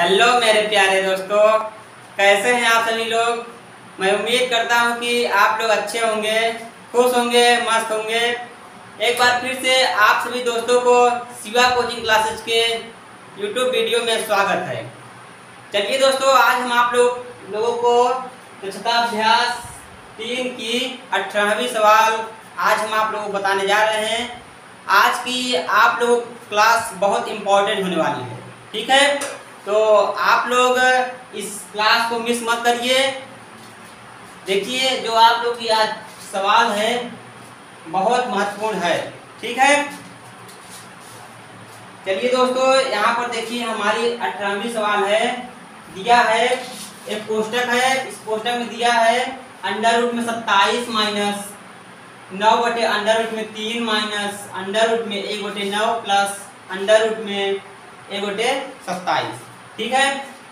Hello मेरे प्यारे दोस्तों, कैसे हैं आप सभी लोग। मैं उम्मीद करता हूं कि आप लोग अच्छे होंगे, खुश होंगे, मस्त होंगे। एक बार फिर से आप सभी दोस्तों को शिवा कोचिंग क्लासेस के यूट्यूब वीडियो में स्वागत है। चलिए दोस्तों, आज हम आप लोगों को स्वच्छता अभ्यास 3 की 18वीं सवाल आज हम आप लोगों को बताने जा रहे हैं। आज की आप लोगों क्लास बहुत इम्पोर्टेंट होने वाली है, ठीक है। तो आप लोग इस क्लास को मिस मत करिए। देखिए, जो आप लोग की आज सवाल है बहुत महत्वपूर्ण है, ठीक है। चलिए दोस्तों, यहाँ पर देखिए हमारी 18वीं सवाल है। दिया है एक कोष्टक है, इस कोष्टक में दिया है अंडर रूट में 27 माइनस 9 बटे अंडर रूट में 3 माइनस अंडर रूट में 1/9 प्लस अंडर रूट में 1/27, ठीक है।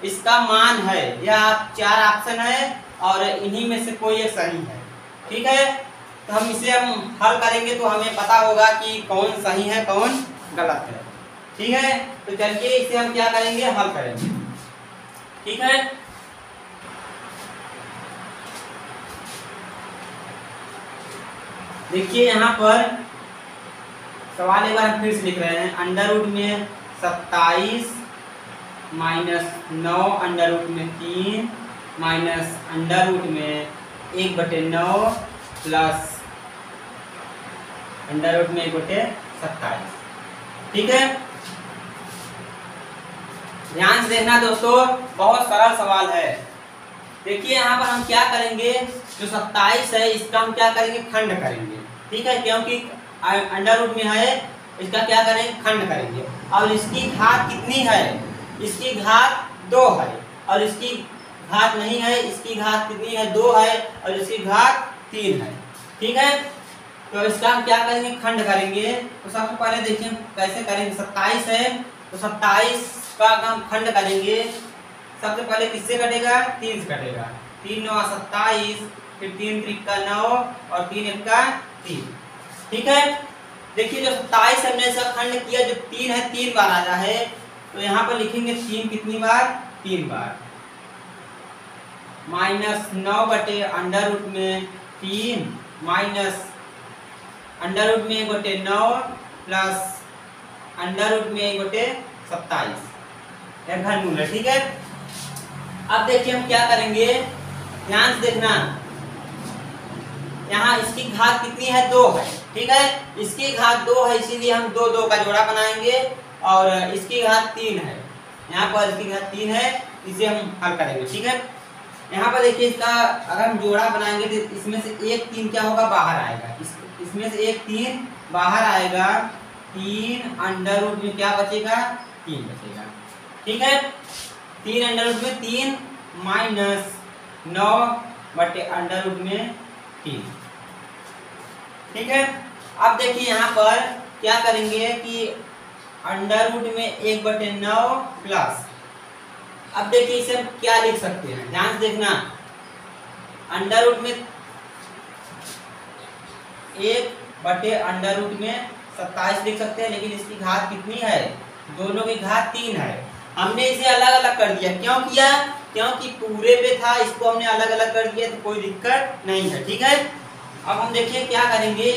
इसका मान है, यह 4 ऑप्शन है और इन्हीं में से कोई एक सही है, ठीक है। तो हम इसे हल करेंगे तो हमें पता होगा कि कौन सही है कौन गलत है, ठीक है। तो चलिए इसे हम क्या करेंगे, हल करेंगे, ठीक है। देखिए यहाँ पर सवाल एक बार हम फिर से लिख रहे हैं। अंडर रूट में 27 माइनस 9 अंडर रूट में 3 माइनस अंडर रूट में 1/9 प्लस अंडर रूट में 1/27, ठीक है। ध्यान से देखना दोस्तों, बहुत सरल सवाल है। देखिए यहाँ पर हम क्या करेंगे, जो 27 है इसका हम क्या करेंगे, खंड करेंगे, ठीक है। क्योंकि अंडर रूट में है, इसका क्या करेंगे, खंड करेंगे। और इसकी घात कितनी है, इसकी घात 2 है और इसकी घात नहीं है, इसकी घात कितनी है, 2 है और इसकी घात 3 है, ठीक है। तो इसका हम क्या करेंगे, खंड करेंगे। तो सबसे पहले देखिए कैसे करेंगे। 27 है तो 27 का हम खंड करेंगे। सबसे पहले किससे कटेगा, 3 से कटेगा। 3 9 27, फिर 3 3 का 9 और 3 1 का 3, ठीक है। देखिए जो 27 हमने इसका खंड किया, जो 3 है 3 बार आया है, तो यहाँ पर लिखेंगे 3 कितनी बार, 3 बार। माइनस 9 बटे अंडर रूट में 3 माइनस अंडर रूट में 1/9 प्लस अंडर रूट में 1/27, यह घनमूल है, ठीक है। अब देखिए हम क्या करेंगे, ध्यान से देखना। यहाँ इसकी घात कितनी है, 2 है, ठीक है। इसकी घात 2 है, इसीलिए हम 2 2 का जोड़ा बनाएंगे। और इसकी घात 3 है, यहाँ पर इसकी घात 3 है, इसे हम हल करेंगे, ठीक है। यहाँ पर देखिए इसका अगर हम जोड़ा बनाएंगे तो इसमें से एक 3 क्या होगा, बाहर आएगा। इसमें से एक 3 बाहर आएगा। 3 अंडर रूट में क्या बचेगा, 3 बचेगा, ठीक है। 3 अंडर रूट में 3 माइनस 9 बटे अंडर रूट में 3, ठीक है। अब देखिए यहाँ पर क्या करेंगे कि अंडर रूट में 1/9 प्लस, अब देखिए इसे हम क्या लिख सकते हैं, ध्यान से देखना। अंडर रूट में 1/अंडर रूट में 27 लिख सकते हैं, लेकिन इसकी घात कितनी है, दोनों की घात 3 है। हमने इसे अलग अलग कर दिया, क्यों किया, क्योंकि पूरे पे था, इसको हमने अलग अलग कर दिया तो कोई दिक्कत नहीं है, ठीक है। अब हम देखिए क्या करेंगे।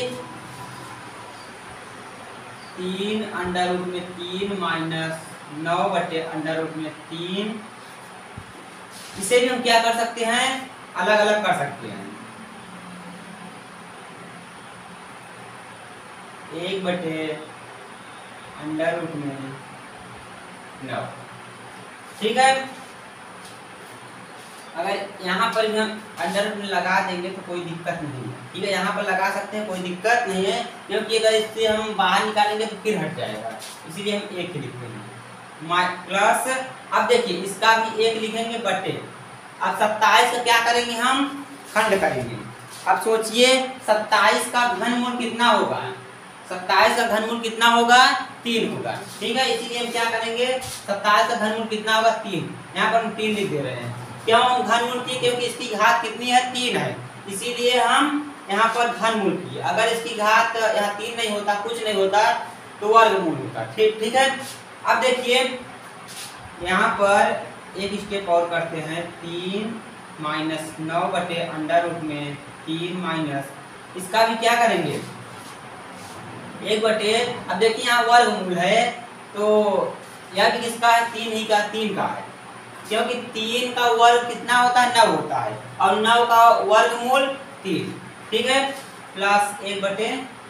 3 अंडर रूट में 3 माइनस 9 बटे अंडर रूट में 3, इसे भी हम क्या कर सकते हैं, अलग अलग कर सकते हैं। 1/अंडर रूट में 9, ठीक है। अगर यहाँ पर भी हम अंडर रूट में लगा देंगे तो कोई दिक्कत नहीं है, ठीक है। यहाँ पर लगा सकते हैं, कोई दिक्कत नहीं है, क्योंकि अगर इससे हम बाहर निकालेंगे तो फिर हट जाएगा, इसीलिए हम 1 लिखते हैं। प्लस अब देखिए इसका भी 1 लिखेंगे बटे। अब 27 का क्या करेंगे, हम खंड करेंगे। अब सोचिए 27 का घनमूल कितना होगा, 27 का घनमूल कितना होगा, 3 होगा, ठीक है। इसीलिए हम क्या करेंगे, 27 का घनमूल कितना होगा, 3। यहाँ पर हम 3 लिख दे रहे हैं। क्यों घनमूल की, क्योंकि इसकी घात कितनी है, 3 है, इसीलिए हम यहाँ पर घनमूल किए। अगर इसकी घात यहाँ 3 नहीं होता, कुछ नहीं होता, तो वर्गमूल होता, ठीक है। अब देखिए यहाँ पर एक स्टेप और करते हैं, 3 माइनस 9 बटे अंडर रूट में 3 माइनस, इसका भी क्या करेंगे 1 बटे, अब देखिए यहाँ वर्गमूल है तो यह भी किसका है, 3 ही का, 3 का है, क्योंकि 3 का वर्ग कितना होता है 9 होता है, और 9 का वर्गमूल 3, ठीक है, प्लस 1 बटे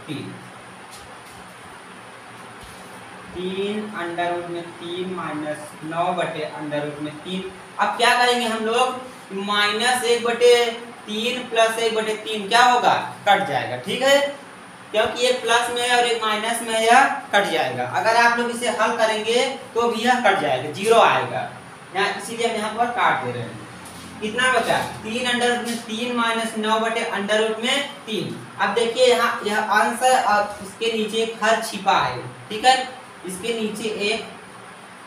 3, 3 अंडर रूट में 3 माइनस 9 बटे अंडर रूट में 3। अब क्या करेंगे हम लोग, माइनस 1 बटे 3 प्लस 1 बटे 3 क्या होगा, कट जाएगा, ठीक है, क्योंकि एक प्लस में है और एक माइनस में है, यह कट जाएगा। अगर आप लोग इसे हल करेंगे तो भी यह कट जाएगा, 0 आएगा यहाँ, इसीलिए हम यहाँ पर काट दे रहे हैं। कितना बचा, 3 अंडर रूट में 3 माइनस 9 बटे अंडर रूट में 3। अब देखिए यहाँ यह अंश है और इसके नीचे एक हर छिपा है, ठीक है, इसके नीचे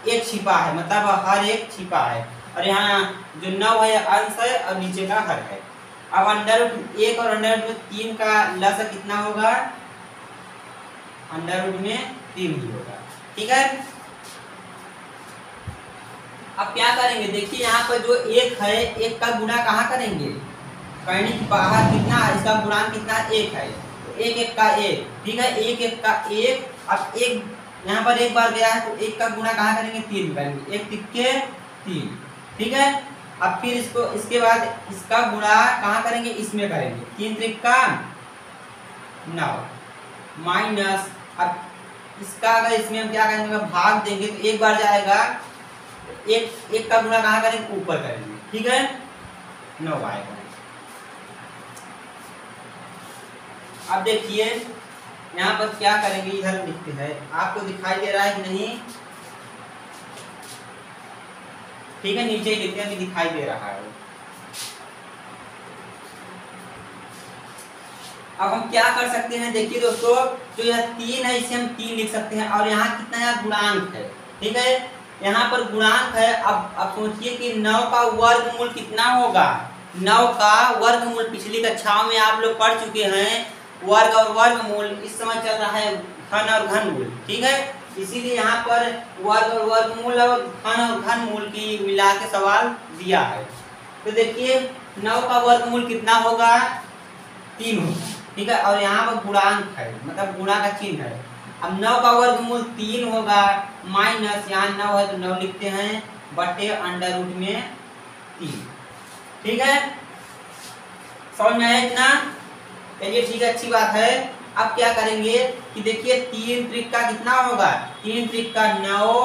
एक छिपा है, मतलब हर एक छिपा है, और यहाँ जो 9 है अंश है और नीचे का हर है। अब अंडर रूट 1 और अंडर रूट में 3 का लसा कितना होगा, अंडर रूट में 3 ही होगा, ठीक है। अब क्या करेंगे, देखिए यहाँ पर जो 1 है, 1 का गुणा कहाँ करेंगे, कहीं के बाहर कितना, इसका गुणांक कितना 1 है, तो 1 1 का 1, ठीक है, 1 1 का 1। अब 1 यहाँ पर एक बार गया है तो 1 का गुणा कहाँ करेंगे, 3 करेंगे, 1 तिक्के 3, ठीक है। अब फिर इसको, इसके बाद इसका गुणा कहाँ करेंगे, इसमें करेंगे, 3 त्रिक्का 9 माइनस, अब इसका अगर इसमें हम क्या करेंगे, भाग देंगे तो एक बार जाएगा, एक का गुणा कहाँ करेंगे, ऊपर करेंगे, ठीक है, 9 आएगा। अब देखिए यहाँ पर क्या करेंगे, इधर लिखते हैं, आपको दिखाई दे रहा है कि नहीं, ठीक है, नीचे ही लिखते हैं कि दिखाई दे रहा है। अब हम क्या कर सकते हैं, देखिए दोस्तों, जो यह 3 है इसे हम 3 लिख सकते हैं, और यहाँ कितना है, गुणांक है, ठीक है, यहाँ पर गुणांक है। अब सोचिए कि 9 का वर्गमूल कितना होगा, 9 का वर्गमूल पिछली कक्षाओं में आप लोग पढ़ चुके हैं, वर्ग और वर्गमूल, इस समय चल रहा है घन और घनमूल, ठीक है, इसीलिए यहाँ पर वर्ग और वर्गमूल और घन और घनमूल की मिला के सवाल दिया है। तो देखिए 9 का वर्गमूल कितना होगा, 3 होगा, ठीक है, और यहाँ पर गुणांक है, मतलब गुणा का चिन्ह है। अब 9 का वर्गमूल 3 होगा, माइनस यहाँ 9 है तो 9 लिखते हैं, बटे अंडर रूट में 3, ठीक है, समझ में आया इतना, चलिए ठीक है, अच्छी बात है। अब क्या करेंगे कि देखिए 3 त्रिक्का कितना होगा, 3 त्रिक्का 9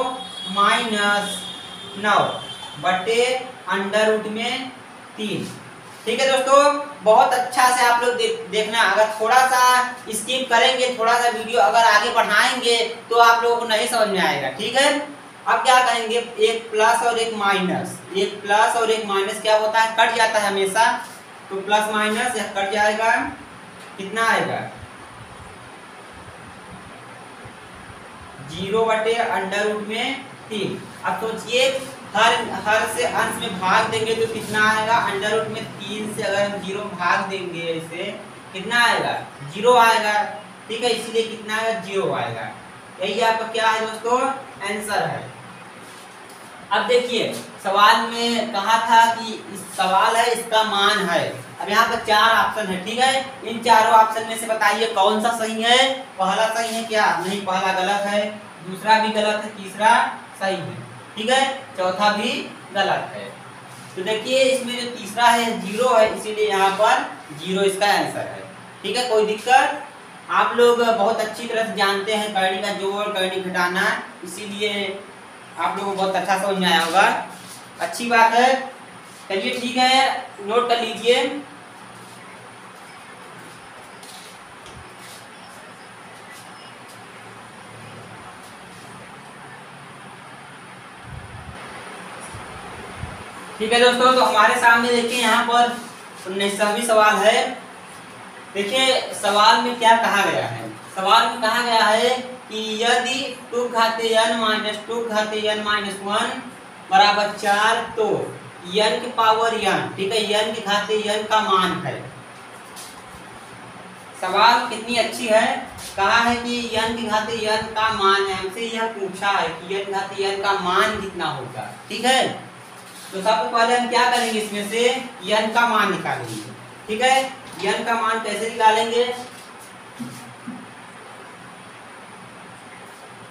माइनस 9 बटे अंडर रूट में 3, ठीक है दोस्तों, बहुत अच्छा से आप लोग देखना, अगर थोड़ा सा स्किप करेंगे, थोड़ा सा वीडियो अगर आगे बढ़ाएंगे तो आप लोगों को नहीं समझ में आएगा, ठीक है। अब क्या करेंगे, एक प्लस और एक माइनस, एक प्लस और एक माइनस क्या होता है, कट जाता है हमेशा, तो प्लस माइनस यह कट जाएगा, कितना आएगा 0 बटे अंडर रूट में 3। अब सोचिए हर से अंश में भाग देंगे तो कितना आएगा, अंडर रूट में 3 से अगर हम 0 भाग देंगे इसे, कितना आएगा 0 आएगा, ठीक है, इसीलिए कितना आएगा 0 आएगा। यही आपका क्या है दोस्तों, आंसर है। अब देखिए सवाल में कहा था कि इस सवाल है इसका मान है, अब यहाँ पर 4 ऑप्शन है, ठीक है, इन चारों ऑप्शन में से बताइए कौन सा सही है, पहला सही है क्या, नहीं, पहला गलत है, दूसरा भी गलत है, तीसरा सही है, ठीक है, चौथा भी गलत है। तो देखिए इसमें जो तीसरा है 0 है, इसीलिए यहाँ पर 0 इसका आंसर है, ठीक है, कोई दिक्कत, आप लोग बहुत अच्छी तरह से जानते हैं करनी का जोड़, करनी घटाना, इसीलिए आप लोगों को बहुत अच्छा समझ में आया होगा, अच्छी बात है। चलिए ठीक है, नोट कर लीजिए। ठीक है दोस्तों, तो हमारे सामने देखिए यहाँ पर 19वां सवाल है। देखिए सवाल में क्या कहा गया है, सवाल में कहा गया है कि यदि 2 घाते n माइनस 2 घाते n माइनस 1 बराबर 4 तो n की पावर n, ठीक है, n की घाते n का मान है। सवाल कितनी अच्छी है। कहा है कि n की घात n का मान है, हमसे यह पूछा है कि n की घात n का मान कितना होगा। ठीक है, तो सबसे पहले हम क्या करेंगे, इसमें से n का मान निकालेंगे। ठीक है, n का मान कैसे निकालेंगे,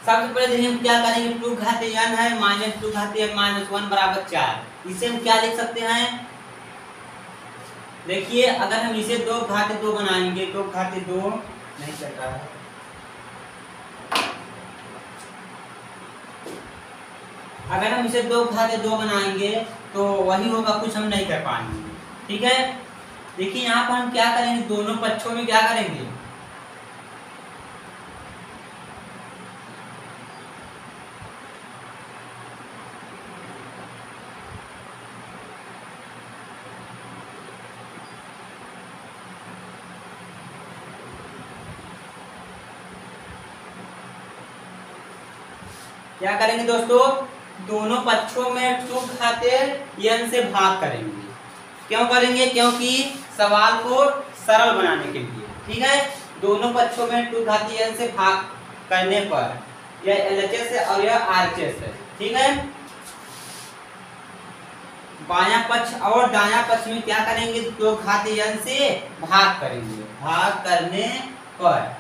सबसे पहले देखिए हम क्या करेंगे, 2 घात n है माइनस 2 घात n माइनस 1 बराबर 4। इसे हम क्या लिख सकते हैं, देखिए अगर हम इसे 2 घात 2 बनाएंगे, 2 घात 2 नहीं चल रहा है, अगर हम इसे 2 घात 2 बनाएंगे तो वही होगा, कुछ हम नहीं कर पाएंगे। ठीक है, देखिए यहाँ पर हम क्या करेंगे, दोनों पक्षों में क्या करेंगे, क्या करेंगे दोस्तों, दोनों पक्षों में 2 घात n से भाग करेंगे। क्यों करेंगे, क्योंकि सवाल को सरल बनाने के लिए। ठीक है, दोनों पक्षों में 2 घात n से भाग करने पर यह LHS है और यह RHS है। ठीक है, बायां पक्ष और दायां पक्ष में क्या करेंगे, 2 घात n से भाग करेंगे। भाग करने पर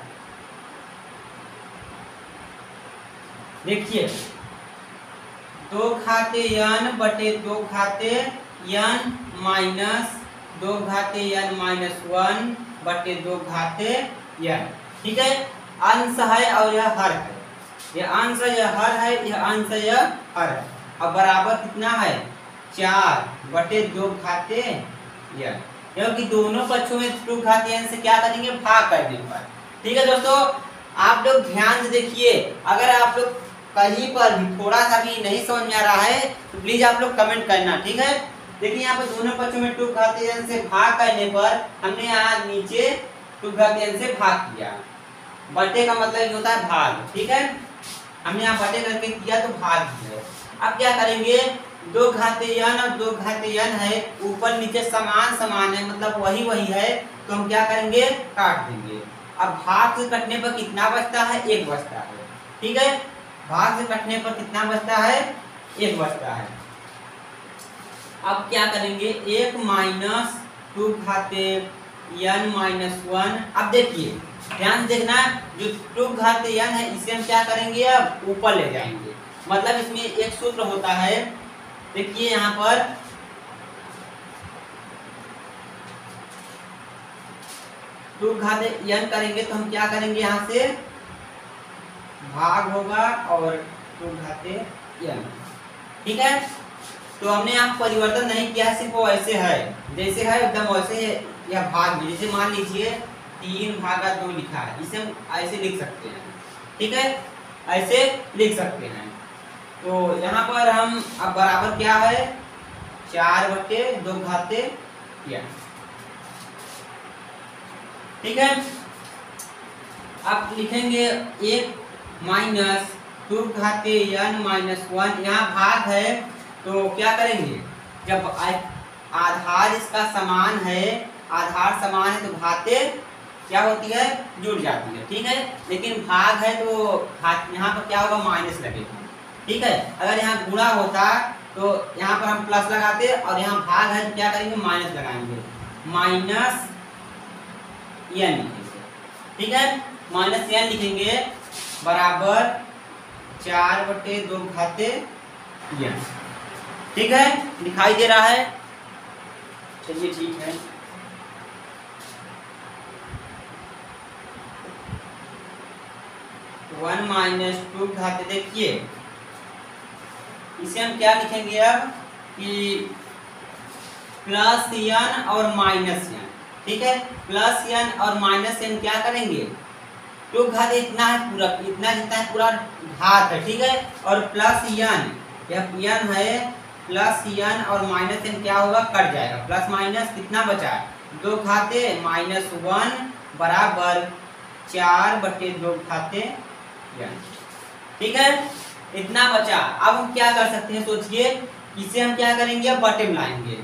देखिए 2 घात n बटे 2 घात n माइनस 2 घात n माइनस 1 बटे 2 घात n। ठीक है, अंश है और यह हर है, यह अंश यह हर है, यह अंश यह हर है। अब बराबर कितना है, 4 बटे 2 घात n, क्योंकि दोनों पक्षों में 2 घात n से क्या करेंगे, भाग करने पर। ठीक है दोस्तों, आप लोग ध्यान से देखिए, अगर आप लोग कहीं पर भी थोड़ा सा भी नहीं समझ में आ रहा है तो प्लीज आप लोग कमेंट करना। ठीक है, देखिए यहाँ पर दोनों पक्षों में 2 घात n से भाग करने पर हमने यहाँ नीचे 2 घात n से भाग किया, बटे का मतलब ये होता है भाग। ठीक है, हमने यहाँ बटे करके किया तो भाग किया। अब क्या करेंगे, 2 घात n और 2 घात n है, ऊपर नीचे समान समान है, मतलब वही वही है, तो हम क्या करेंगे, काट देंगे। अब भाग से कटने पर कितना बचता है, 1 बचता है। ठीक है, भाग से कटने पर कितना बचता है, 1 बचता है। अब क्या करेंगे, 1 माइनस 2 घात n माइनस 1। अब देखिए ध्यान से देखना, जो 2 घात n है इसे हम क्या करेंगे, अब ऊपर ले जाएंगे। मतलब इसमें एक सूत्र होता है, देखिए यहाँ पर 2 घात n करेंगे तो हम क्या करेंगे, यहाँ से भाग होगा और 2 घात n। ठीक है, तो हमने यहाँ परिवर्तन नहीं किया, सिर्फ वो ऐसे है, जैसे है एकदम वैसे यह भाग में, जैसे मान लीजिए 3 भागा 2 लिखा है, इसे हम ऐसे लिख सकते हैं। ठीक है, ऐसे लिख सकते हैं। तो यहाँ पर हम अब बराबर क्या है, 4 बटे 2 घात n। ठीक है, अब लिखेंगे 1 माइनस 2 घात n माइनस 1। यहाँ भाग है तो क्या करेंगे, जब आधार इसका समान है, आधार समान है तो घातें क्या होती है, जुड़ जाती है। ठीक है, लेकिन भाग है तो घात यहाँ पर क्या होगा, माइनस लगेगा। ठीक है, अगर यहाँ गुणा होता तो यहाँ पर हम प्लस लगाते, और यहाँ भाग है तो क्या करेंगे, माइनस लगाएंगे, माइनस n लिखेंगे। ठीक है, माइनस n लिखेंगे बराबर 4 बटे 2 घात n। ठीक है, दिखाई दे रहा है, चलिए ठीक है। वन माइनस 2 घात, देखिए इसे हम क्या लिखेंगे अब कि प्लस n और माइनस n। ठीक है, प्लस n और माइनस n क्या करेंगे, 2 घात इतना है पूरा, इतना जितना है पूरा घात है। ठीक है, और प्लस n, यह n है, प्लस n और माइनस n क्या होगा, कट जाएगा, प्लस माइनस कितना बचा, 2 घात माइनस 1 बराबर 4 बटे 2 घात n। ठीक है, इतना बचा। अब हम क्या कर सकते हैं, सोचिए, इसे हम क्या करेंगे, अब बटे में लाएंगे,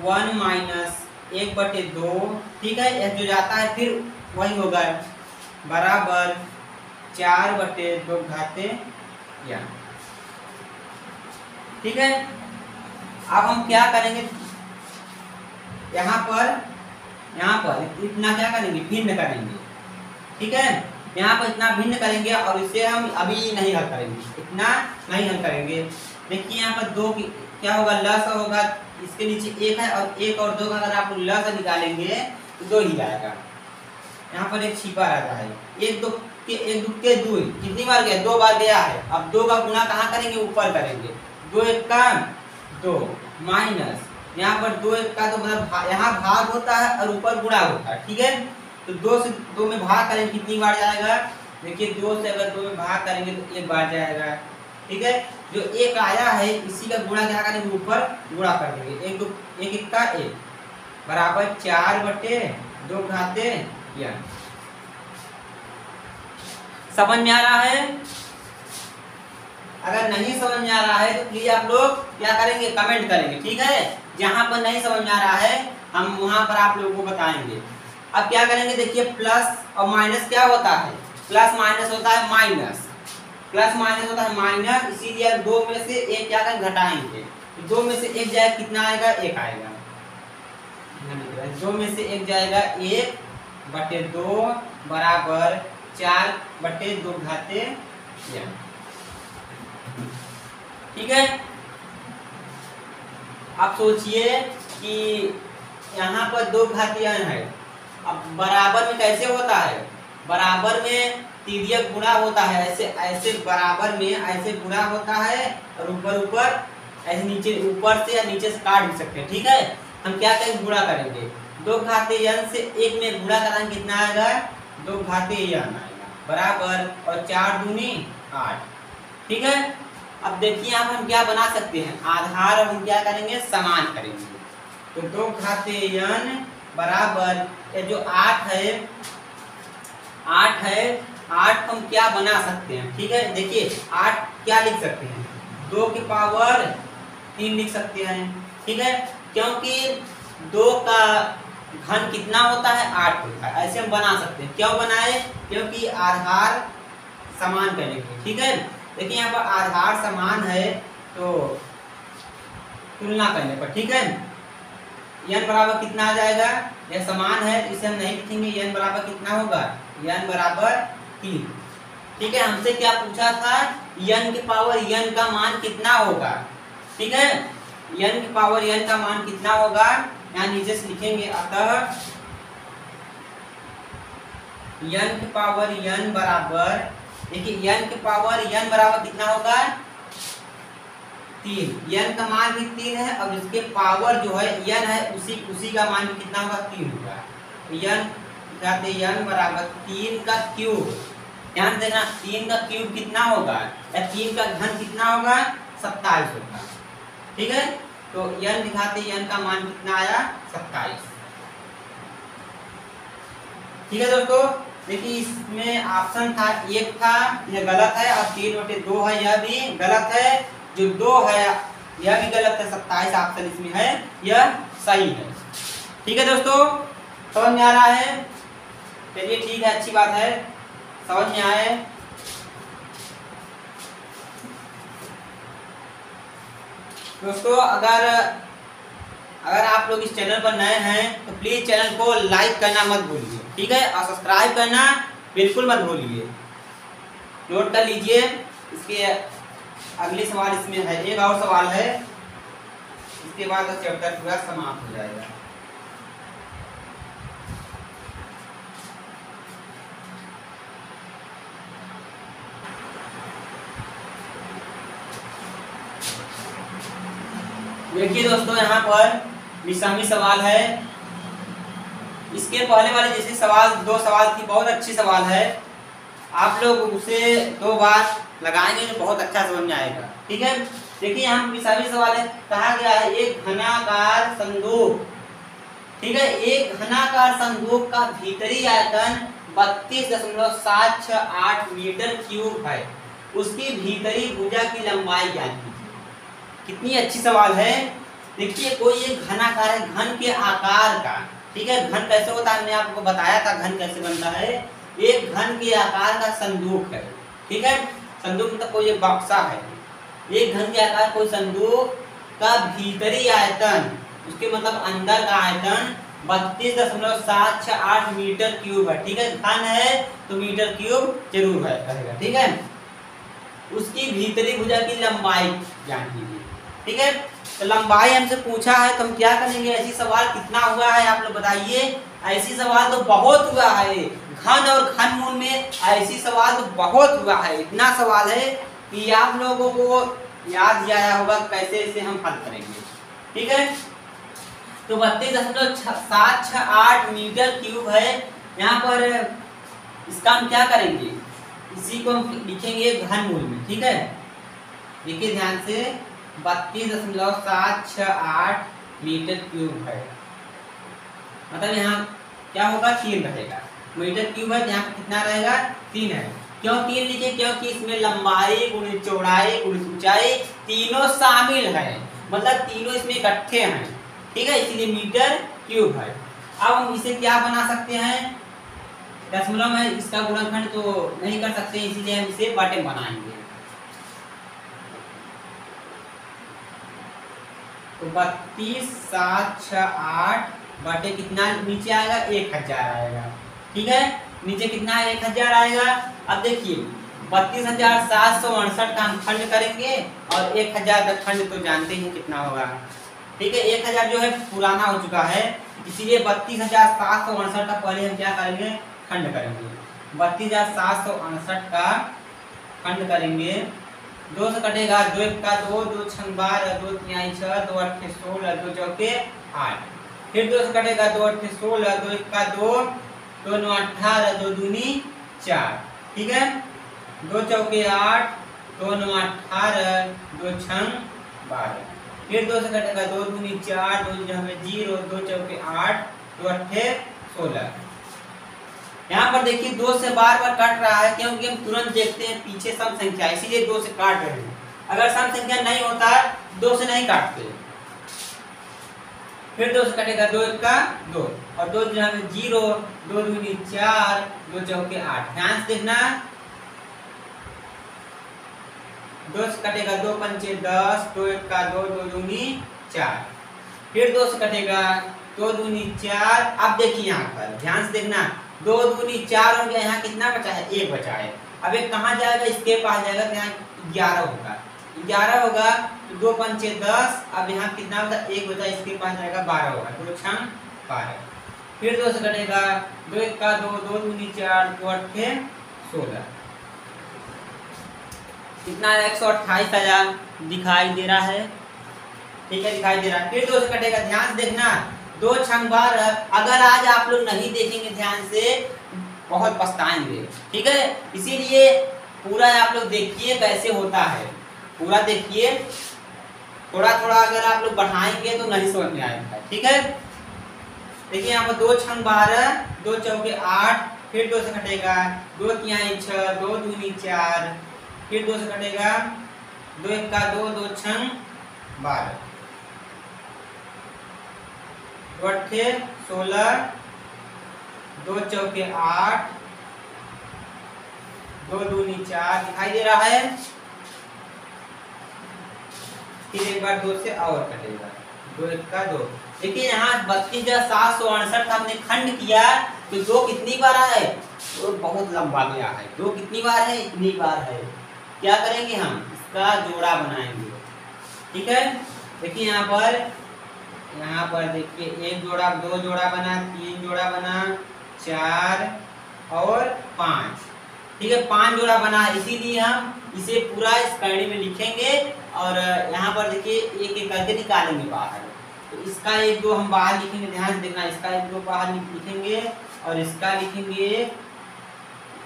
1 माइनस 1/2, ठीक है, यह जो जाता है फिर वही होगा बराबर 4/2 घाते या, ठीक है। अब हम क्या करेंगे, यहाँ पर इतना क्या करेंगे, भिन्न करेंगे, ठीक है। यहाँ पर इतना भिन्न करेंगे और इसे हम अभी नहीं हल करेंगे, इतना नहीं हल करेंगे। देखिए यहाँ पर 2 क्या होगा, लस होगा, इसके नीचे 1 है और 1 और 2 का अगर आप लस निकालेंगे तो 2 ही आएगा। यहाँ पर एक छिपा रहता है, 1 2 के 2 कितनी बार गया, 2 बार गया है। अब 2 का गुणा कहाँ करेंगे, ऊपर करेंगे, 2 1 का 2 माइनस, यहाँ पर 2 1 का तो मतलब यहाँ भाग होता है और ऊपर गुणा होता है, ठीक है। तो 2 से 2 में भाग करेंगे कितनी बार जाएगा, देखिए 2 से अगर 2 में भाग करेंगे तो 1 बार जाएगा, ठीक है। जो 1 आया है इसी का गुणा क्या करेंगे, ऊपर गुणा कर देंगे, 1 2 1 1 का 1 बराबर 4/2 घाते या। समझ में आ रहा है? अगर नहीं समझ में आ रहा है तो प्लीज आप लोग क्या करेंगे, कमेंट करेंगे, ठीक है। जहां पर नहीं समझ में आ रहा है हम वहां पर आप लोगों को बताएंगे। अब क्या करेंगे, देखिए प्लस और माइनस क्या होता है, प्लस माइनस होता है माइनस, प्लस माइनस होता है माइनस, इसीलिए 2 में से 1 क्या करेंगे, घटाएंगे, 2 में से 1 जाएगा कितना आएगा, 1 आएगा, 2 में से 1 जाएगा 1/2 बराबर 4/2 घाते या, ठीक है। आप सोचिए कि यहाँ पर 2 घातीय है, अब बराबर में कैसे होता है, बराबर में तिर्यक गुणा होता है, ऐसे ऐसे बराबर में ऐसे गुणा होता है और ऊपर ऐसे नीचे, ऊपर से या नीचे से काट भी सकते हैं, ठीक है। हम क्या करेंगे, गुणा करेंगे, 2 घातीय n से 1 में गुणा कराएंगे कितना आएगा, 2 घातीय n आएगा बराबर, और 4 दूनी 8, ठीक है। अब देखिए यहाँ पर हम क्या बना सकते हैं, आधार हम क्या करेंगे, समान करेंगे, तो 2 घातीय n बराबर ये जो 8 है 8 हम क्या बना सकते हैं, ठीक है। देखिए 8 क्या लिख सकते हैं, 2 की पावर 3 लिख सकते हैं, ठीक है, क्योंकि 2 का घन कितना होता है, 8 होता है, ऐसे हम बना सकते हैं। क्यों बनाए, क्योंकि आधार समान करने के लिए, ठीक है। देखिए यहाँ पर आधार समान है तो तुलना करने पर, ठीक है, n बराबर कितना आ जाएगा, यह समान है तो इसे हम नहीं लिखेंगे, n बराबर कितना होगा, n बराबर 3, ठीक है। हमसे क्या पूछा था, n की पावर n का मान कितना होगा, ठीक है, n की पावर n का मान कितना होगा, यहाँ नीचे से लिखेंगे, अतः n की पावर n बराबर, देखिए n की पावर n बराबर कितना होगा, 3, n का मान भी 3 है और इसके पावर जो है n है उसी का मान भी कितना होगा, 3 होगा, n कहते n बराबर 3 का क्यूब, ध्यान देना 3 का क्यूब कितना होगा, या 3 का घन कितना होगा, 27 होगा, ठीक है। तो n दिखाते n का मान कितना आया, 27, ठीक है दोस्तों। देखिए इसमें ऑप्शन था 1 था, यह गलत है, और 3/2 है, यह भी गलत है, जो 2 है यह भी गलत है, 27 ऑप्शन इसमें है, यह सही है, ठीक है दोस्तों। समझ में आ रहा है, चलिए ठीक है, अच्छी बात है, समझ में आए। दोस्तों अगर आप लोग इस चैनल पर नए हैं तो प्लीज चैनल को लाइक करना मत भूलिए, ठीक है, और सब्सक्राइब करना बिल्कुल मत भूलिए। नोट कर लीजिए, इसके अगले सवाल इसमें है, एक और सवाल है, इसके बाद चैप्टर पूरा समाप्त हो जाएगा। देखिए दोस्तों यहाँ पर विषमी सवाल है, इसके पहले वाले जैसे सवाल 2 सवाल थी, बहुत अच्छी सवाल है, आप लोग उसे 2 बार लगाएंगे तो बहुत अच्छा समझ में आएगा, ठीक है। देखिए यहाँ विषमी सवाल है, कहा गया है एक घनाकार संदूक, ठीक है, एक घनाकार संदूक का भीतरी आयतन 32.768 मीटर क्यूब है, उसकी भीतरी भुजा की लंबाई ज्ञात कीजिए। कितनी अच्छी सवाल है, देखिए कोई एक घनाकार है, घन के आकार का, ठीक है। घन कैसे होता है, मैंने आपको बताया था घन कैसे बनता है। एक घन के आकार का संदूक है, ठीक है। संदूक मतलब कोई एक बक्सा है। एक घन के आकार कोई संदूक का भीतरी आयतन, उसके मतलब अंदर का आयतन 32.768 मीटर क्यूब है, ठीक है। घन है तो मीटर क्यूब जरूर है रहेगा, ठीक है। उसकी भीतरी भुजा की लंबाई जान लीजिए, ठीक है। तो लंबाई हमसे पूछा है तो हम क्या करेंगे, ऐसी सवाल कितना हुआ है आप लोग बताइए। ऐसी सवाल तो बहुत हुआ है, घन और घनमूल में ऐसी सवाल तो बहुत हुआ है। इतना सवाल है कि आप लोगों को याद ही आया होगा कैसे इसे हम हल करेंगे, ठीक है। तो 32.768 मीटर क्यूब है यहाँ पर। इसका हम क्या करेंगे, इसी को हम लिखेंगे घनमूल में, ठीक है। देखिए ध्यान से 32.768 मीटर क्यूब है, मतलब यहाँ क्या होगा 3 रहेगा। मीटर क्यूब है यहाँ कितना रहेगा 3 है। क्यों 3 लिखे, क्योंकि इसमें लंबाई गुणित चौड़ाई गुणित ऊंचाई तीनों शामिल है, मतलब तीनों इसमें इकट्ठे हैं, ठीक है, इसीलिए मीटर क्यूब है। अब हम इसे क्या बना सकते हैं, दशमलव में इसका गुणनखंड तो नहीं कर सकते, इसीलिए हम इसे बटे बनाएंगे। तो 32.768 बटे कितना नीचे आएगा 1000 आएगा, ठीक है। नीचे कितना 1000 आएगा। अब देखिए 32,768 का हम खंड करेंगे और 1000 का खंड तो जानते हैं कितना होगा, ठीक है। 1000 जो है पुराना हो चुका है, इसीलिए 32,768 का पहले हम क्या करेंगे खंड करेंगे। 32,768 का खंड करेंगे, 2 से कटेगा 2 1 का 2, 2 छंग 12, 2 तिहाई 6, 2 8 16, 2 चौके 8। फिर 2 से कटेगा 2 8 16, 2 1 का 2, 2 9 18, 2 दूनी 4, ठीक है। 2 चौके 8, 2 9 18, 2 छंग 12। फिर 2 से कटेगा 2 दूनी 4, 2 0, 2 चौके 8, 2 8 16। यहाँ पर देखिए 2 से बार बार कट रहा है, क्योंकि हम तुरंत देखते हैं पीछे सम संख्या, इसीलिए 2 से काट रहे हैं। अगर सम संख्या नहीं होता है 2 से नहीं काटते। फिर 2 से कटेगा 2 1 का 2 और 2 0, 2 दूनी 4, 2 चौके 8। ध्यान से देखना, 2 से कटेगा 2 पंचे 10, 2 1 का 2, 2 दूनी 4। फिर 2 से कटेगा 2 दूनी 4। अब देखिए यहाँ पर ध्यान से देखना, 2 दूनी 4 हो गया, यहाँ कितना बचा है 1 बचा है। अब एक कहाँ जाएगा, इसके पास जाएगा, तो यहाँ 11 होगा, 11 होगा तो 2 पंचे 10। अब यहाँ कितना होगा 1 बचा, इसके पास जाएगा 12 होगा, 2 छंग 12। फिर 2 से कटेगा 2 1 का 2, 2 दूनी 4, 2 8 16। कितना 128,000 दिखाई दे रहा है, ठीक है, दिखाई दे रहा है। फिर 2 से कटेगा, ध्यान से देखना, 2 छंग 12। अगर आज आप लोग नहीं देखेंगे ध्यान से बहुत पछताएंगे, ठीक है। इसीलिए पूरा आप लोग देखिए कैसे होता है, पूरा देखिए, थोड़ा थोड़ा अगर आप लोग बढ़ाएंगे तो नहीं समझ में आएगा, ठीक है। देखिए यहाँ पर 2 छंग 12, 2 चौके 8, फिर 2 से कटेगा 2 तिहाई 6, 2 दूनी 4। फिर 2 से कटेगा 2 1 का 2, 2 छंग 12, 2 8 16, 2 चौके 8, 2 दूनी 4 दिखाई दे रहा है। फिर एक बार 2 से और कटेगा, 2 1 का 2। देखिए यहाँ 32,768 हमने खंड किया तो 2 कितनी बार है, तो बहुत लंबा गया है। 2 कितनी बार है, इतनी बार है। क्या करेंगे हम, इसका जोड़ा बनाएंगे, ठीक है। देखिए यहाँ पर देखिए 1 जोड़ा, 2 जोड़ा बना, 3 जोड़ा बना, 4 और 5, ठीक है, 5 जोड़ा बना। इसीलिए हम इसे पूरा इस कड़ी में लिखेंगे और यहाँ पर देखिए एक एक करके निकालेंगे बाहर। तो इसका 1 2 हम बाहर लिखेंगे, ध्यान से देखना, इसका 1 2 बाहर लिखेंगे और इसका लिखेंगे,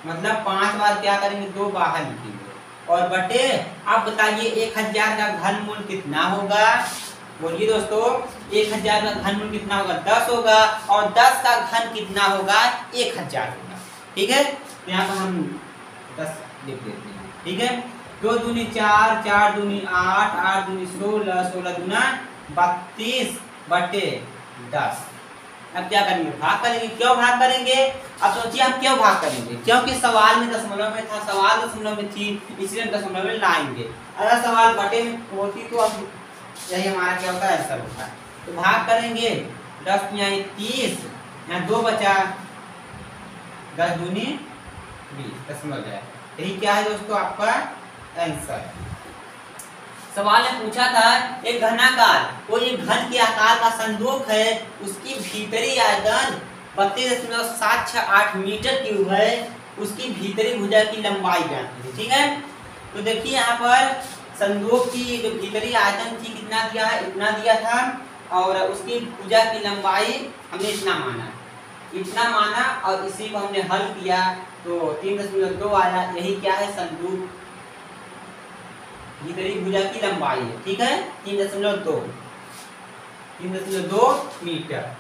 मतलब 5 बार क्या करेंगे 2 बाहर लिखेंगे और बटे। आप बताइए 1000 का घनमूल कितना होगा, बोलिए दोस्तों, 1000 का घनमूल कितना होगा 10 होगा और 10 का घन कितना होगा 1000 होगा, ठीक है। तो यहाँ पर हम 10 लिख देते हैं, ठीक है। 2 दूनी 4, 4 दूनी 8, 8 दूनी 16, 16 दूना 32/10। अब क्या करेंगे, भाग करेंगे। क्यों भाग करेंगे, अब सोचिए हम क्यों भाग करेंगे, क्योंकि सवाल में दशमलव में था, सवाल दशमलव में थी, इसलिए हम दशमलव में लाएंगे। अगर सवाल बटे में होती तो अब यही हमारा क्या होता है, आंसर होता है। तो भाग करेंगे 10 यानी 30, यहाँ 2 बचा, 10 दूनी 20 दशमलव है। यही क्या है दोस्तों आपका आंसर। सवाल ने पूछा था एक घनाकार कोई एक घन के आकार का संदूक है, उसकी भीतरी आयतन 32.768 मीटर क्यूब है, उसकी भीतरी भुजा की लंबाई ज्ञात है। ठीक है, तो देखिए यहाँ पर संदूक की जो भीतरी आयतन थी कितना दिया है, इतना दिया था, और उसकी भुजा की लंबाई हमने इतना माना और इसी को हमने हल किया तो 3.2 आया। यही क्या है, संदूक भीतरी भुजा की लंबाई है। ठीक है, 3.2 मीटर।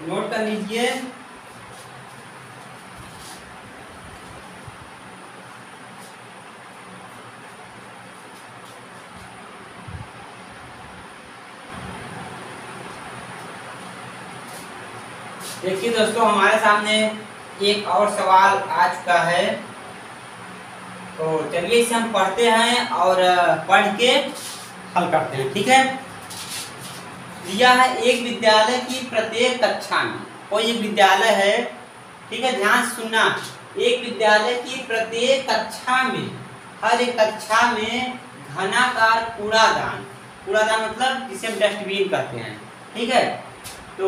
नोट कर लीजिए। देखिए दोस्तों, हमारे सामने एक और सवाल आ चुका है, तो चलिए इसे हम पढ़ते हैं और पढ़ के हल करते हैं। ठीक है, दिया है एक विद्यालय की प्रत्येक कक्षा में, कोई एक विद्यालय है, ठीक है, ध्यान से सुनना, एक विद्यालय की प्रत्येक कक्षा में, हर एक कक्षा में घनाकार कूड़ादान मतलब जिसे हम डस्टबिन कहते हैं। ठीक है, तो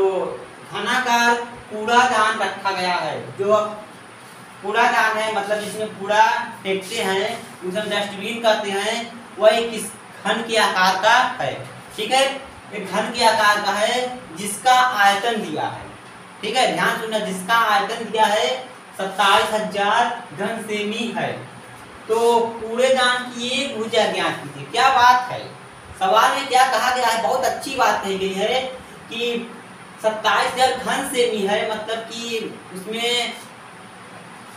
घनाकार कूड़ादान रखा गया है। जो कूड़ादान है मतलब जिसमें कूड़ा फेंकते हैं, उसे हम डस्टबिन कहते हैं, वह एक किस घन के आकार का है। ठीक है, एक घन के आकार का है जिसका आयतन दिया है। ठीक है, ध्यान सुनना, जिसका आयतन दिया है 27,000 घन सेमी है। तो कूड़ेदान की एक भुजा ज्ञात कीजिए। क्या बात है, सवाल में क्या कहा गया है, बहुत अच्छी बात कही गई है कि 27,000 घन सेमी है, मतलब कि उसमें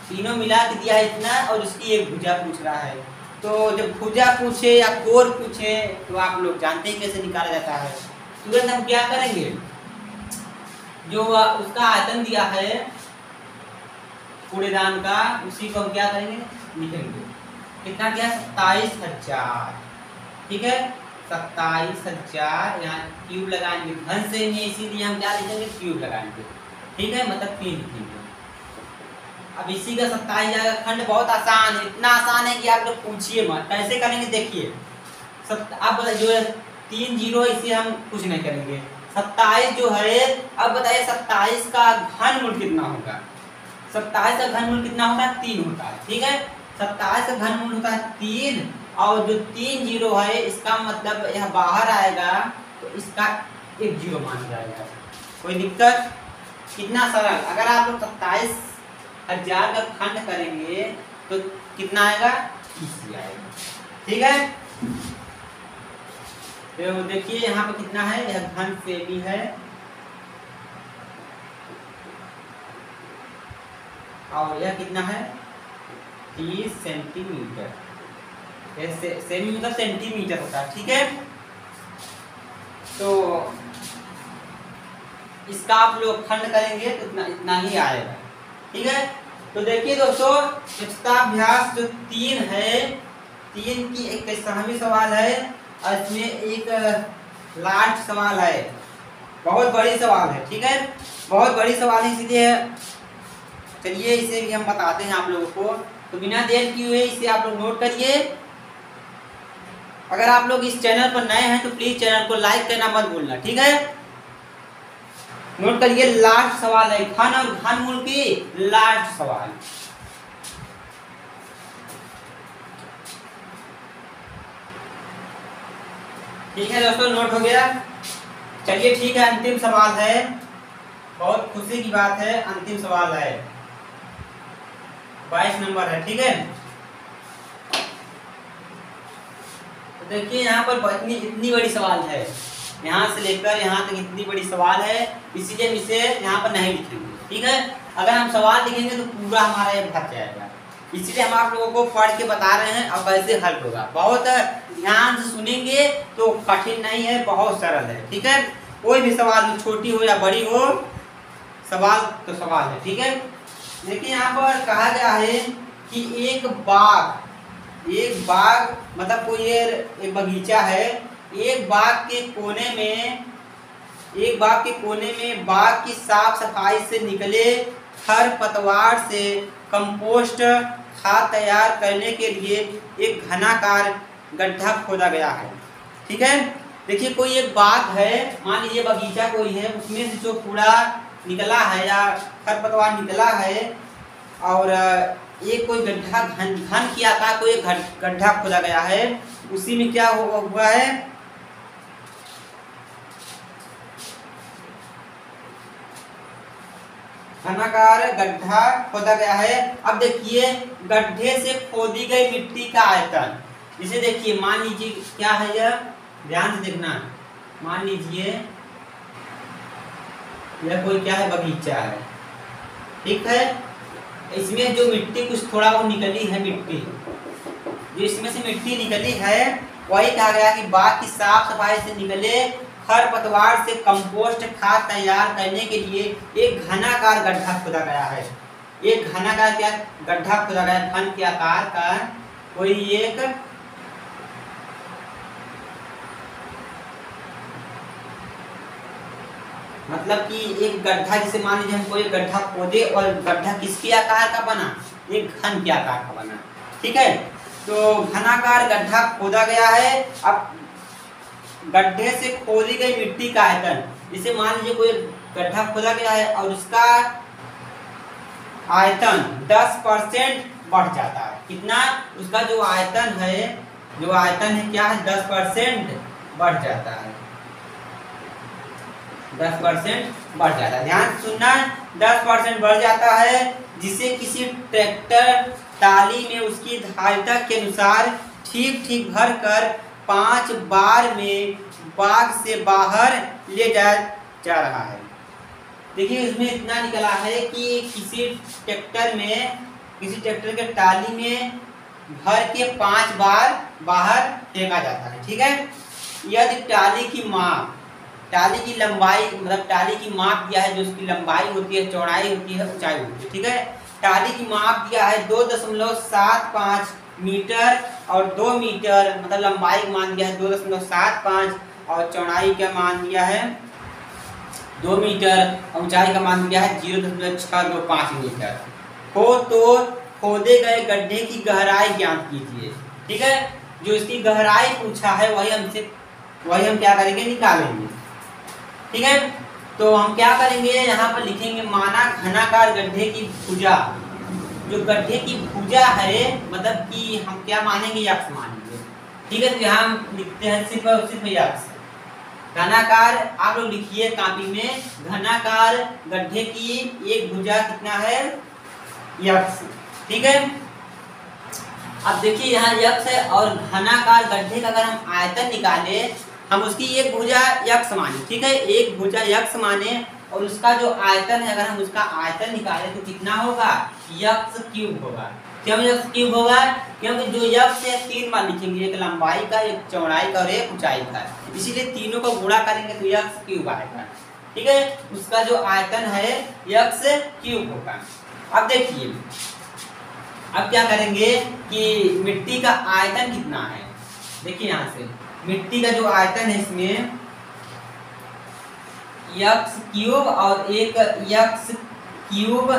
तीनों मिला के दिया है इतना, और उसकी एक भुजा पूछ रहा है। तो जब भुजा पूछे या कोर पूछे तो आप लोग जानते हैं कैसे निकाला जाता है। तुरंत हम क्या करेंगे, जो उसका आयतन दिया है कूड़ेदान का, उसी को हम क्या करेंगे, लिखेंगे। कितना दिया, 27,000। ठीक है, 27,000, यहाँ क्यूब लगाएंगे, घन से नहीं, इसीलिए हम क्या लिखेंगे, क्यूब लगाएंगे। ठीक है, मतलब 3 लिखेंगे। अब इसी का 27,000 का खंड बहुत आसान है, इतना आसान है कि आप लोग पूछिए मत। कैसे करेंगे देखिए, अब जो है 3 जीरो, इसे हम कुछ नहीं करेंगे। 27 जो है, अब बताइए 27 का घनमूल कितना होगा। 27 का घनमूल कितना होता है, 3 होता है। ठीक है, 27 का घनमूल होता है 3, और जो 3 जीरो है इसका मतलब यह बाहर आएगा, तो इसका 1 जीरो मान जाएगा। कोई दिक्कत, कितना सरल। अगर आप लोग 27,000 का खंड करेंगे तो कितना आएगा, 30 आएगा। ठीक है, तो देखिए यहाँ पे कितना है, यह घन सेमी है, और यह कितना है, 30 सेंटीमीटर। सेमी मतलब सेंटीमीटर होता है। ठीक है, तो इसका आप लोग खंड करेंगे तो इतना ही आएगा। ठीक है, तो देखिए दोस्तों, अभ्यास जो 3 है, 3 की एक 23वां सवाल है, और इसमें एक लास्ट सवाल है, बहुत बड़ी सवाल है। ठीक है, बहुत बड़ी सवाल है, इसलिए चलिए इसे भी हम बताते हैं आप लोगों को। तो बिना देर किए हुए इसे आप लोग नोट करिए। अगर आप लोग इस चैनल पर नए हैं तो प्लीज चैनल को लाइक करना मत भूलना। ठीक है, नोट करिए, लास्ट सवाल है, घन और घनमूल की लास्ट सवाल। ठीक है दोस्तों, नोट हो गया। चलिए ठीक है, अंतिम सवाल है, बहुत खुशी की बात है, अंतिम सवाल है, 22 नंबर है। ठीक है, तो देखिए यहाँ पर इतनी बड़ी सवाल है, यहाँ से लेकर यहाँ तक इतनी बड़ी सवाल है, इसीलिए हम इसे यहाँ पर नहीं लिखेंगे। ठीक है, अगर हम सवाल लिखेंगे तो पूरा हमारा ये भर जाएगा, इसलिए हम आप लोगों को पढ़ के बता रहे हैं अब कैसे हल होगा। बहुत ध्यान से सुनेंगे तो कठिन नहीं है, बहुत सरल है। ठीक है, कोई भी सवाल छोटी हो या बड़ी हो, सवाल तो सवाल है। ठीक है, देखिए यहाँ पर कहा गया है कि एक बाग मतलब कोई एक बगीचा है, एक बाग के कोने में बाग की साफ सफाई से निकले खरपतवार से कंपोस्ट खाद तैयार करने के लिए एक घनाकार गड्ढा खोदा गया है। ठीक है, देखिए कोई एक बाग है, मान लीजिए बगीचा कोई है, उसमें से जो कूड़ा निकला है या खरपतवार निकला है और एक कोई गड्ढा घन की आकार कोई गड्ढा खोदा गया है, उसी में क्या हुआ है, घनाकार गड्ढा खोदा गया है। अब देखिए गड्ढे से खोदी गई मिट्टी का आयतन, इसे देखिए मान लीजिए क्या है यह, ध्यान से देखना, मान लीजिए यह कोई क्या है, बगीचा है। ठीक है, इसमें जो मिट्टी कुछ थोड़ा वो निकली है, मिट्टी जो इसमें से मिट्टी निकली है वही कहा गया कि बाग की साफ सफाई से निकले खरपतवार से कंपोस्ट खाद तैयार करने के लिए एक घनाकार गड्ढा खोदा गया है। एक घनाकार क्या गड्ढा खोदा गया, घन के आकार का कोई एक मतलब कि एक गड्ढा, जिसे मान लीजिए हम कोई गड्ढा खोदे और गड्ढा किसके आकार का बना, एक घन के आकार का बना। ठीक है, तो घनाकार गड्ढा खोदा गया है। अब गड्ढे से खोदी गई मिट्टी का आयतन, जिसे मान लीजिए कोई गड्ढा खोदा गया है और उसका आयतन 10% बढ़ जाता है। कितना, उसका जो आयतन है क्या है, 10% बढ़ जाता है, 10% बढ़ जाता है। ध्यान सुनना, 10% बढ़ जाता है, जिसे किसी ट्रैक्टर टाली में उसकी धारिता के अनुसार ठीक भर कर 5 बार में बाग से बाहर ले जा रहा है। देखिए इसमें इतना निकला है कि किसी ट्रैक्टर के टाली में भर के 5 बार बाहर फेंका जाता है। ठीक है, यदि टाली की लंबाई मतलब टाली की माप दिया है, जो उसकी लंबाई होती है, चौड़ाई होती है, ऊंचाई होती है। ठीक है, टाली की माप दिया है 2.75 मीटर और 2 मीटर, मतलब लंबाई का मान दिया है 2.75 और चौड़ाई का मान दिया है 2 मीटर, ऊंचाई का मान दिया है 0.625 मीटर हो तो खोदे गए गड्ढे की गहराई ज्ञात कीजिए। ठीक है, जो इसकी गहराई पूछा है वही हम क्या करेंगे, निकालेंगे। ठीक है, तो हम क्या करेंगे, यहाँ पर लिखेंगे माना घनाकार गड्ढे की भुजा, जो गड्ढे की भुजा है मतलब कि हम क्या मानेंगे, यक्ष मानेंगे। ठीक है, तो यहाँ हम लिखते हैं सिर्फ यक्ष। घनाकार आप लोग लिखिए कॉपी में, घनाकार गड्ढे की एक भुजा कितना है, यक्ष। ठीक है, अब देखिए यहाँ यक्ष है और घनाकार गड्ढे का अगर हम आयतन निकाले, हम उसकी एक भुजा यक्ष माने। ठीक है, एक भुजा यक्ष माने और उसका जो आयतन है, अगर हम उसका आयतन निकाले तो कितना होगा, यक्ष क्यूब होगा। क्यों यक्ष क्यूब होगा, क्योंकि जो यक्ष है 3 बार लिखेंगे, एक लंबाई का, एक चौड़ाई का और एक ऊंचाई का, इसीलिए तीनों को गुणा करेंगे तो यक्ष क्यूब आएगा। ठीक है, उसका जो आयतन है यक्ष क्यूब होगा। अब देखिए अब क्या करेंगे कि मिट्टी का आयतन कितना है, देखिए यहाँ से मिट्टी का जो आयतन है इसमें यक्ष क्यूब और एक यक्ष क्यूब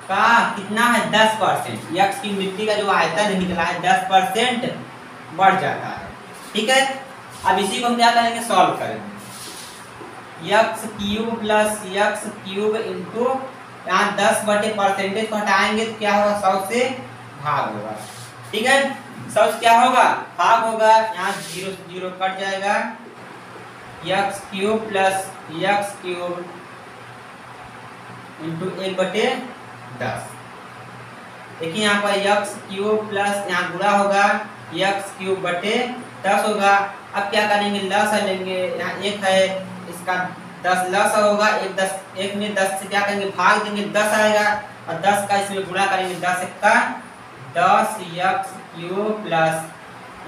का कितना है 10%, यक्ष की मिट्टी का जो आयतन निकला है 10% बढ़ जाता है। ठीक है, अब इसी को हम क्या करेंगे, सॉल्व करेंगे। यक्ष क्यूब प्लस यक्ष क्यूब इंटू यहाँ 10/% को हटाएंगे तो क्या होगा, 100 से भाग होगा। ठीक है, 100 से क्या होगा, भाग होगा, यहाँ 0 से 0 कट जाएगा, यक्ष क्यूब प्लस यक्ष क्यूब इंटू 1/10। देखिए यहाँ पर यक्ष क्यूब प्लस यहाँ गुणा होगा, यक्ष क्यूब बटे 10 होगा अब क्या करेंगे, लस लेंगे, यहाँ एक है इसका 10 लस होगा, एक में 10 से क्या करेंगे भाग देंगे, 10 आएगा, और 10 का इसमें गुणा करेंगे, 10 का 10 एक्स क्यूब प्लस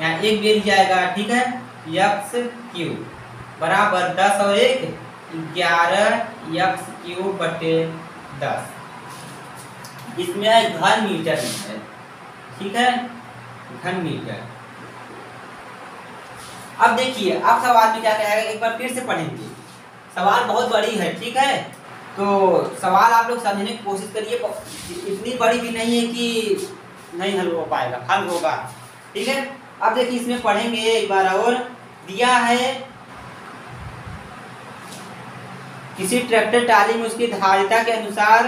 यहाँ एक बेर जाएगा, ठीक है, एक्स क्यूब बराबर 10 और 1 11 एक्स क्यूब बटे 10। इसमें है घन मीटर में है, ठीक है, घन मीटर। अब देखिए अब सवाल में क्या कहेगा, एक बार फिर से पढ़ेंगे, सवाल बहुत बड़ी है, ठीक है, तो सवाल आप लोग समझने की कोशिश करिए, इतनी बड़ी भी नहीं है कि नहीं हल हो पाएगा, हल होगा, ठीक है। अब देखिए इसमें पढ़ेंगे एक बार और, दिया है किसी ट्रैक्टर टाली में उसकी धारिता के अनुसार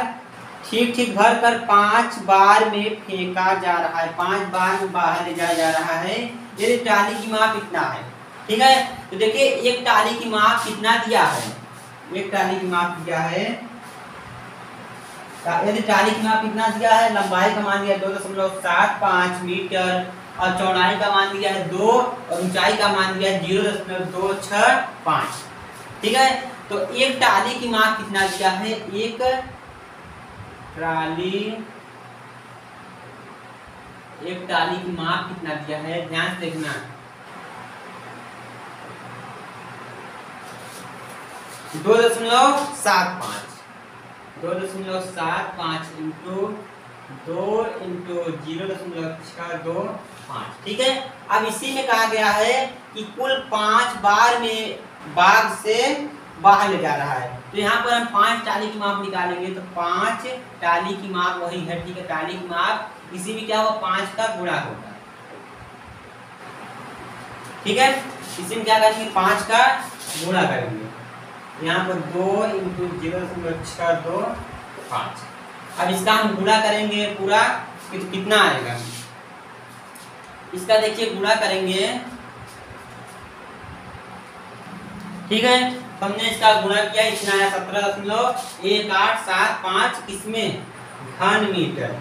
ठीक ठीक भर कर 5 बार में फेंका जा रहा है, 5 बार में बाहर ले जाया जा रहा है, यदि टाली की माप इतना है, ठीक है। तो देखिए एक टाली की माप कितना दिया है, एक टाली की माप दिया है, यदि टाली की माप कितना दिया है, लंबाई का मान दिया 2.75 मीटर और चौड़ाई का मान दिया है 2 और ऊंचाई का मान दिया है 0.265, ठीक है। तो एक टाली की माप कितना दिया है, एक टाली की माप कितना दिया है, ध्यान से देखना, 2.75 इंटू 2 इंटू 0.625, ठीक है। अब इसी में कहा गया है कि कुल 5 बार में बाग से बाहर ले जा रहा है, तो यहाँ पर हम 5 टाली की माप निकालेंगे, तो 5 टाली की माप वही है, ठीक है, टाली की माप इसी में क्या होगा 5 का गुणा होगा, ठीक है, इसी में क्या करेंगे 5 का गुणा करेंगे, यहाँ पर 2 इंटू 0.625। अब इसका हम गुणा करेंगे पूरा, कितना आएगा, इसका देखिए गुणा करेंगे, ठीक है, हमने इसका गुणा किया, इतना है 17.1875 किसमें, घन मीटर,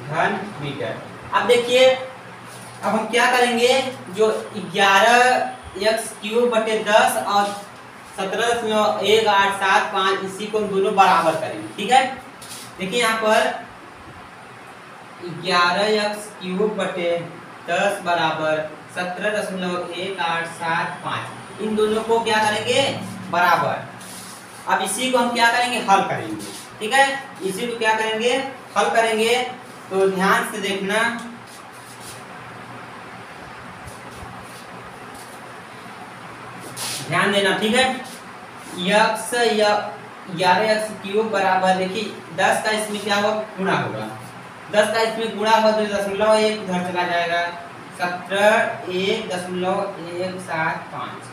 घन मीटर। अब देखिए अब हम क्या करेंगे, जो 11 एक्स क्यूब बटे 10 और 17.1875 इसी को हम दोनों बराबर करेंगे, ठीक है। देखिए यहाँ पर 11 एक्स क्यूब बटे 10 बराबर 17.1875, इन दोनों को क्या करेंगे बराबर। अब इसी को हम क्या करेंगे हल करेंगे, ठीक है, इसी को क्या करेंगे हल करेंगे, तो ध्यान से देखना, ध्यान देना, ठीक है। एक्स या 11 एक्स क्यूब बराबर, देखिए 10 का इसमें क्या होगा गुणा होगा, 10 का इसमें गुणा होगा तो 0.1 उधर चला जाएगा, 17.175।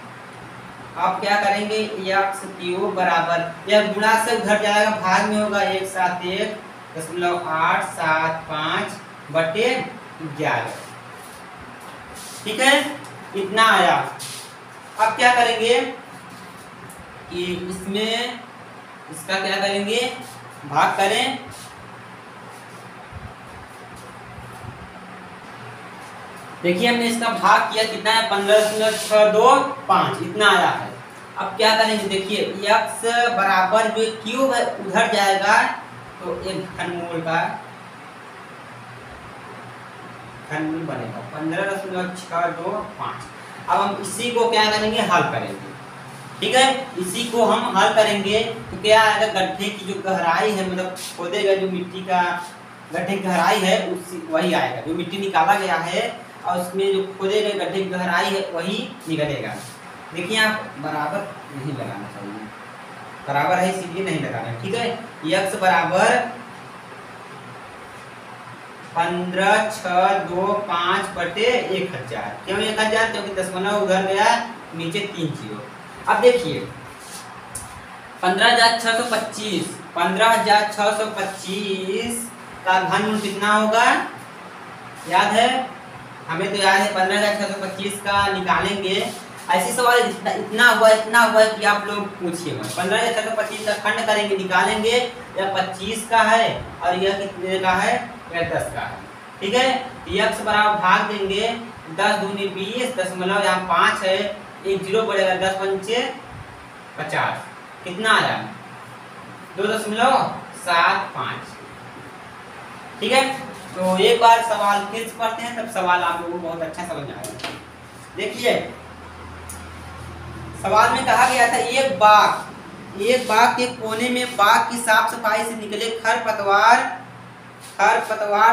आप क्या करेंगे एक्स क्यूब बराबर, यह गुणा से उधर जाएगा भाग में होगा 171.875 बटे 11, ठीक है, इतना आया। अब क्या करेंगे कि इसमें इसका क्या करेंगे भाग करें, देखिए हमने इसका भाग किया, कितना है 15.625, इतना आया है। अब क्या करेंगे, देखिए x बराबर जो क्यूब है उधर जाएगा, तो एक घनमूल का घनमूल बनेगा 15.625। अब हम इसी को क्या करेंगे हल करेंगे, ठीक है, इसी को हम हल करेंगे, तो क्या आएगा गड्ढे की जो गहराई है, मतलब खोदे गए जो मिट्टी का गड्ढे की गहराई है उसी वही आएगा, जो मिट्टी निकाला गया है और उसमें जो खोदे गए गड्ढे की गहराई है वही निकलेगा। देखिए आप बराबर नहीं लगाना चाहिए, बराबर है इसीलिए नहीं लगाना, ठीक है। x बराबर 15.625 बटे 1000, क्यों 1000, क्योंकि दशमलव उधर गया नीचे 3 जीरो। अब देखिए 15,625 का घनमूल कितना होगा, याद है, हमें तो याद है 15,625 का निकालेंगे। ऐसी सवाल इतना हुआ कि आप लोग पूछिए मत, 15,625 का खंड करेंगे निकालेंगे, यह 25 का है और यह कितने का है, यह 10 का है, ठीक है। x बराबर भाग देंगे 10 दूनी 20, दशमलव यहाँ 5 है, एक जीरो पड़ेगा, 10 पंचे 50, कितना आया 2.75। ठीक है, तो एक बार सवाल फिर से पढ़ते हैं, तब सवाल आप लोगों को बहुत अच्छा समझ में आएगा। देखिए सवाल में कहा गया था एक बाग के कोने में बाग की साफ सफाई से निकले खरपतवार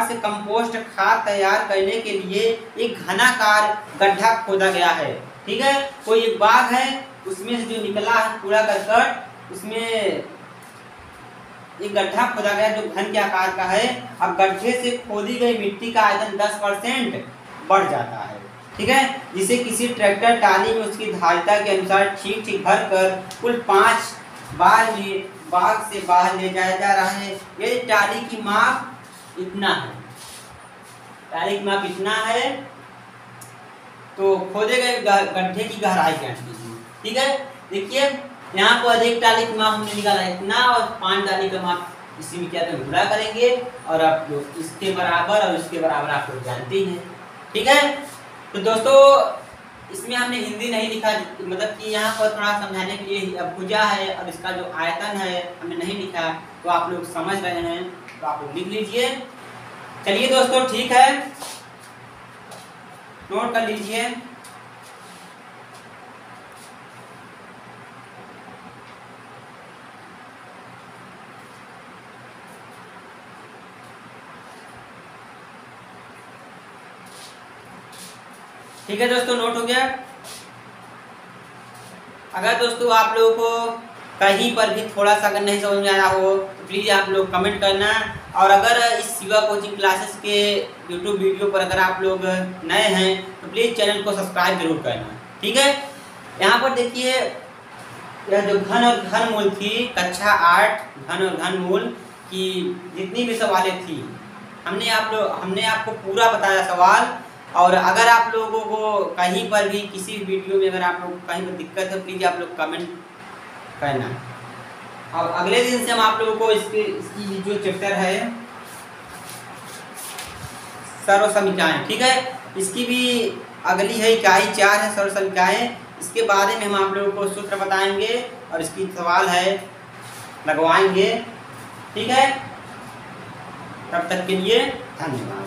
से कंपोस्ट खाद तैयार करने के लिए एक घनाकार गड्ढा खोदा गया है। ठीक है, कोई एक बाग है, उसमें से जो निकला है कूड़ा करकट, उसमें एक गड्ढा खोदा गया जो घन के आकार का है। अब गड्ढे से खोदी गई मिट्टी का आयतन 10% बढ़ जाता है। ठीक है, जिसे किसी ट्रैक्टर टाली में उसकी धारिता के अनुसार ठीक ठीक भर कर कुल 5 बार में बाग से बाहर ले जाया जा रहा है। यदि टाली की माप इतना है, तो खोदे गए गड्ढे की गहराई ज्ञात कीजिए। ठीक है, देखिए यहाँ पर एक टाली की माप हमने निकाला इतना, और 5 टाली का माप इसी में क्या गुणा करेंगे, और आप लोग इसके बराबर और इसके बराबर आप लोग जानते हैं। ठीक है, तो दोस्तों इसमें हमने हिंदी नहीं लिखा, मतलब कि यहाँ पर थोड़ा समझाने के लिए भुजा है और इसका जो आयतन है हमने नहीं लिखा, तो आप लोग समझ रहे हैं तो आप लोग लिख लीजिए। चलिए दोस्तों ठीक है, नोट कर लीजिए। ठीक है दोस्तों, नोट हो गया। अगर दोस्तों आप लोगों को कहीं पर भी थोड़ा सा अगर नहीं समझ में आया हो तो प्लीज़ आप लोग कमेंट करना, और अगर इस शिवा कोचिंग क्लासेस के यूट्यूब वीडियो पर अगर आप लोग नए हैं तो प्लीज़ चैनल को सब्सक्राइब जरूर करना। ठीक है, यहाँ पर देखिए यह जो घन और घन मूल थी, कक्षा 8 घन और घन मूल की जितनी भी सवालें थी हमने आपको पूरा बताया सवाल। और अगर आप लोगों को कहीं पर भी किसी वीडियो में अगर आप लोग कहीं पर दिक्कत है प्लीज़ आप लोग कमेंट करना। और अगले दिन से हम आप लोगों को इसकी जो चैप्टर है सर्व समीकरण, ठीक है, इसकी भी अगली है इकाई 4 है सर्व समीकरण। इसके बारे में हम आप लोगों को सूत्र बताएंगे और इसकी सवाल है लगवाएंगे। ठीक है, तब तक के लिए धन्यवाद।